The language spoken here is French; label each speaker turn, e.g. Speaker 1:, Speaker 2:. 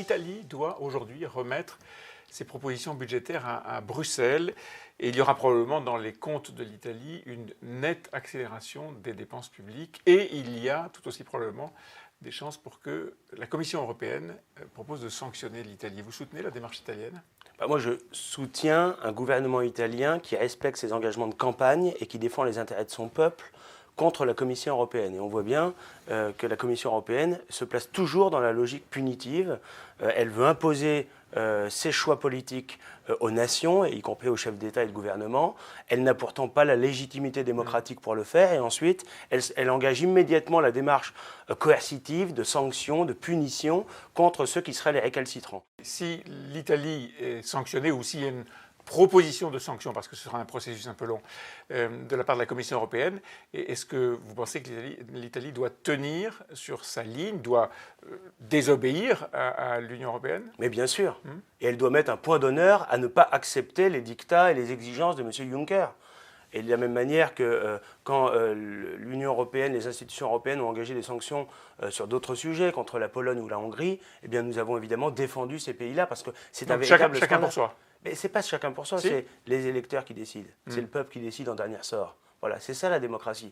Speaker 1: l'Italie doit aujourd'hui remettre ses propositions budgétaires à Bruxelles. Et il y aura probablement dans les comptes de l'Italie une nette accélération des dépenses publiques. Et il y a tout aussi probablement des chances pour que la Commission européenne propose de sanctionner l'Italie. Vous soutenez la démarche italienne ?
Speaker 2: Moi, je soutiens un gouvernement italien qui respecte ses engagements de campagne et qui défend les intérêts de son peuple contre la Commission européenne. Et on voit bien que la Commission européenne se place toujours dans la logique punitive. Elle veut imposer ses choix politiques aux nations, y compris aux chefs d'État et de gouvernement. Elle n'a pourtant pas la légitimité démocratique pour le faire. Et ensuite, elle engage immédiatement la démarche coercitive, de sanctions, de punition contre ceux qui seraient les récalcitrants.
Speaker 1: Si l'Italie est sanctionnée ou s'il y a une proposition de sanctions, parce que ce sera un processus un peu long, de la part de la Commission européenne, est-ce que vous pensez que l'Italie doit tenir sur sa ligne, doit désobéir à l'Union européenne ?
Speaker 2: Mais bien sûr. Et elle doit mettre un point d'honneur à ne pas accepter les dictats et les exigences de M. Juncker. Et de la même manière que quand l'Union européenne, les institutions européennes ont engagé des sanctions sur d'autres sujets, contre la Pologne ou la Hongrie, eh bien nous avons évidemment défendu ces pays-là parce que c'est un véritable
Speaker 1: chacun pour soi.
Speaker 2: Mais ce n'est pas chacun pour soi, c'est les électeurs qui décident. C'est le peuple qui décide en dernier ressort. Voilà, c'est ça la démocratie.